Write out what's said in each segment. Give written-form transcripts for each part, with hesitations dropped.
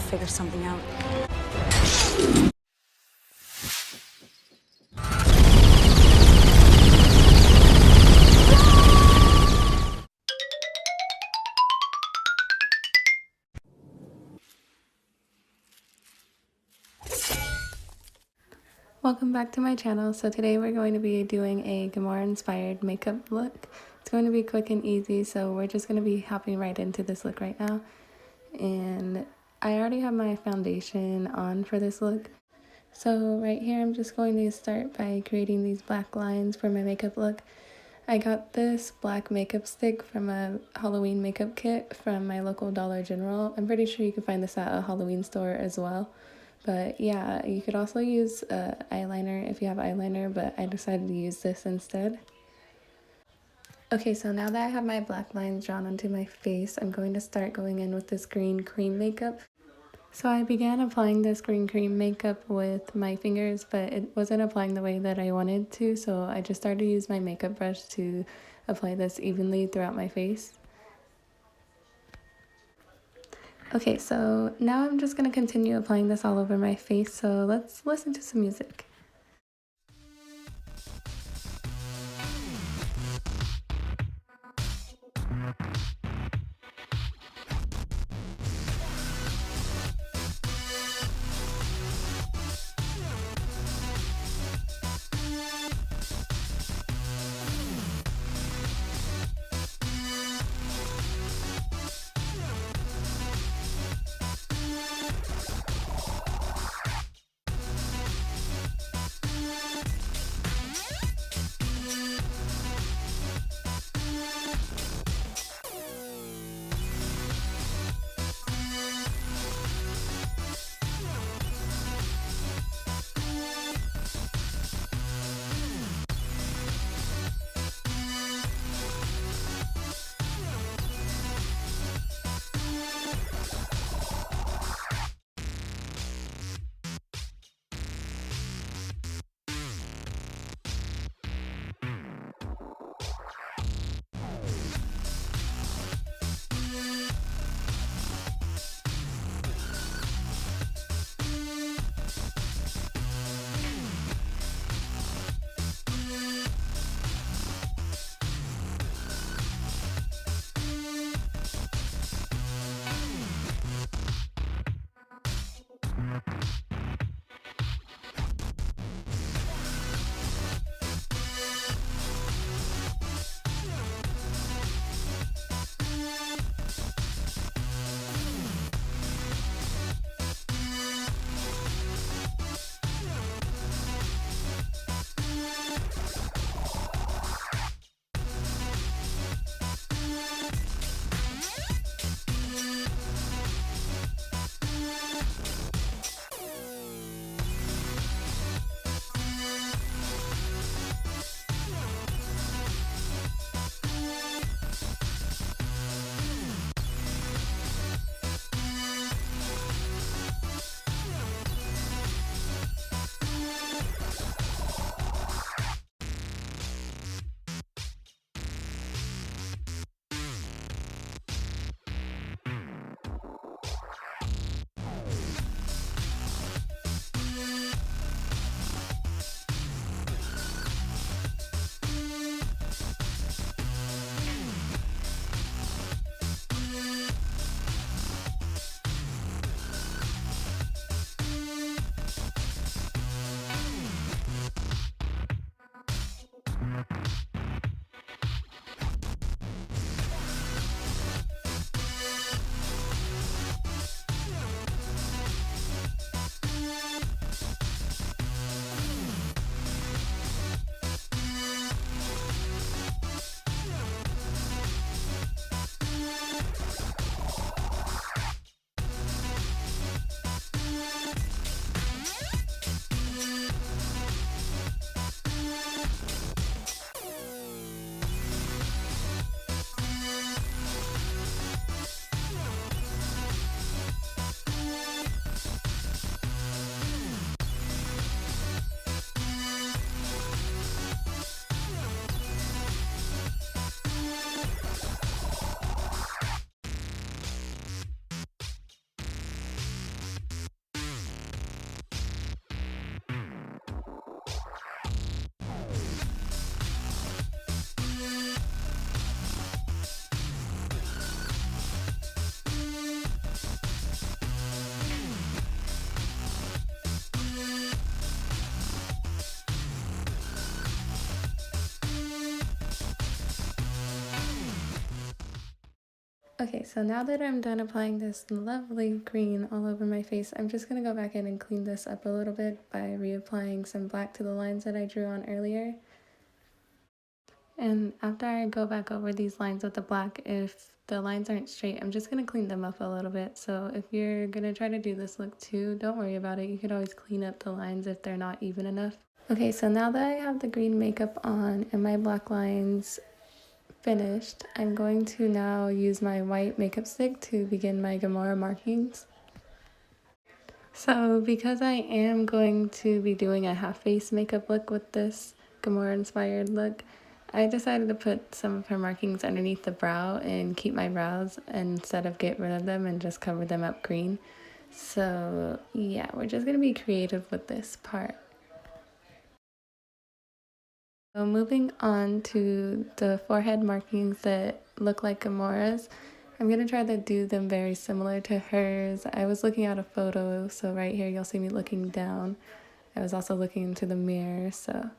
figure something out. Welcome back to my channel. So today we're going to be doing a Gamora inspired makeup look. It's going to be quick and easy, so we're just going to be hopping right into this look right now. And I already have my foundation on for this look. So right here I'm just going to start by creating these black lines for my makeup look. I got this black makeup stick from a Halloween makeup kit from my local Dollar General. I'm pretty sure you can find this at a Halloween store as well. But yeah, you could also use eyeliner if you have eyeliner, but I decided to use this instead. Okay, so now that I have my black lines drawn onto my face, I'm going to start going in with this green cream makeup. So I began applying this green cream makeup with my fingers, but it wasn't applying the way that I wanted to, so I just started to use my makeup brush to apply this evenly throughout my face. Okay, so now I'm just going to continue applying this all over my face, so let's listen to some music. Okay, so now that I'm done applying this lovely green all over my face, I'm just going to go back in and clean this up a little bit by reapplying some black to the lines that I drew on earlier. And after I go back over these lines with the black, if the lines aren't straight, I'm just going to clean them up a little bit. So if you're going to try to do this look too, don't worry about it. You could always clean up the lines if they're not even enough. Okay, so now that I have the green makeup on and my black lines finished, I'm going to now use my white makeup stick to begin my Gamora markings. So because I am going to be doing a half face makeup look with this Gamora inspired look, I decided to put some of her markings underneath the brow and keep my brows instead of get rid of them and just cover them up green. So yeah, we're just going to be creative with this part. So moving on to the forehead markings that look like Gamora's, I'm going to try to do them very similar to hers. I was looking at a photo, so right here you'll see me looking down. I was also looking into the mirror, so I'm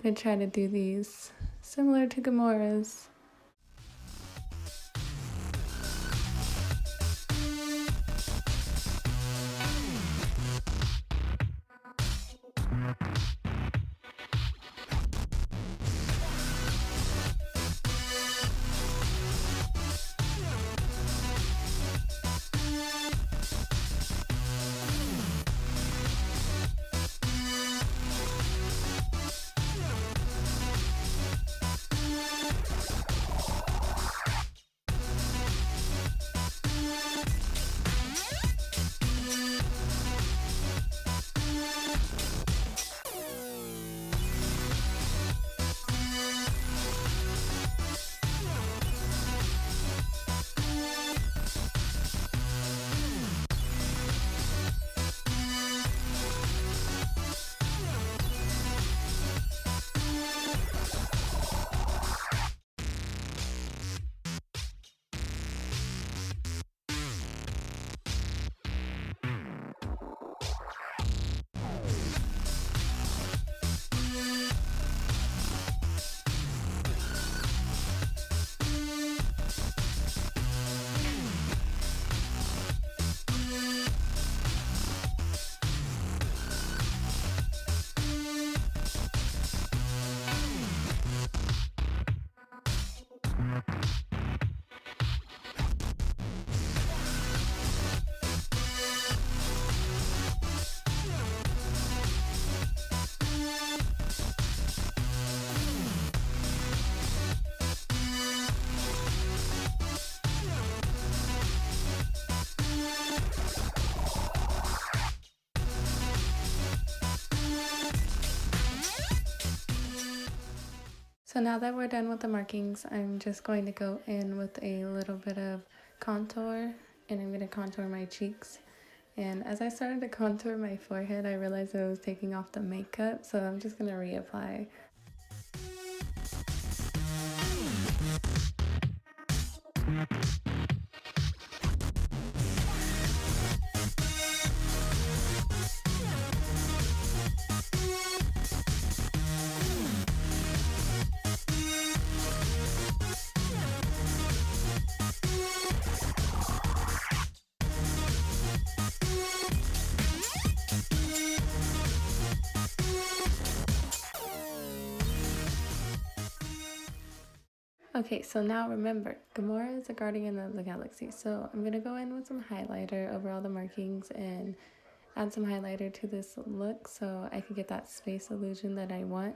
going to try to do these similar to Gamora's. So now that we're done with the markings, I'm just going to go in with a little bit of contour, and I'm going to contour my cheeks. And as I started to contour my forehead, I realized I was taking off the makeup, so I'm just going to reapply. Okay, so now remember, Gamora is a guardian of the galaxy, so I'm going to go in with some highlighter over all the markings and add some highlighter to this look so I can get that space illusion that I want.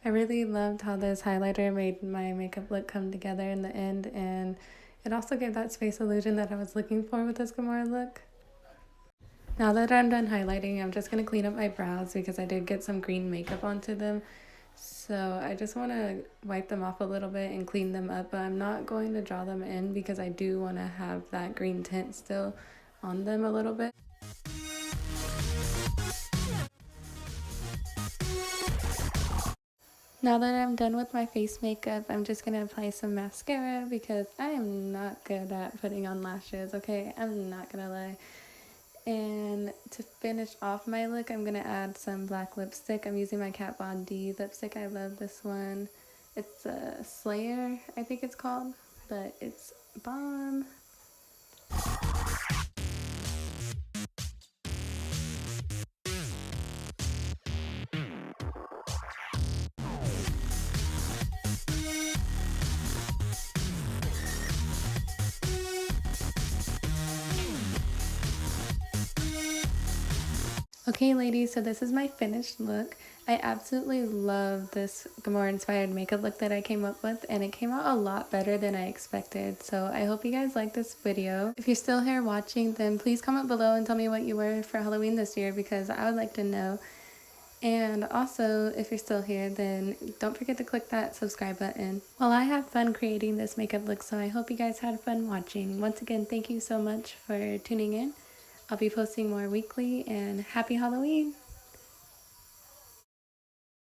I really loved how this highlighter made my makeup look come together in the end, and it also gave that space illusion that I was looking for with this Gamora look. Now that I'm done highlighting, I'm just going to clean up my brows because I did get some green makeup onto them. So I just want to wipe them off a little bit and clean them up, but I'm not going to draw them in because I do want to have that green tint still on them a little bit. Now that I'm done with my face makeup, I'm just going to apply some mascara because I am not good at putting on lashes, okay? I'm not going to lie. And to finish off my look, I'm going to add some black lipstick. I'm using my Kat Von D lipstick. I love this one. It's a Slayer, I think it's called, but it's bomb. Okay, ladies, so this is my finished look. I absolutely love this Gamora inspired makeup look that I came up with, and it came out a lot better than I expected. So I hope you guys like this video. If you're still here watching, then please comment below and tell me what you were for Halloween this year because I would like to know. And also, if you're still here, then don't forget to click that subscribe button. Well, I had fun creating this makeup look, so I hope you guys had fun watching. Once again, thank you so much for tuning in. I'll be posting more weekly, and happy Halloween!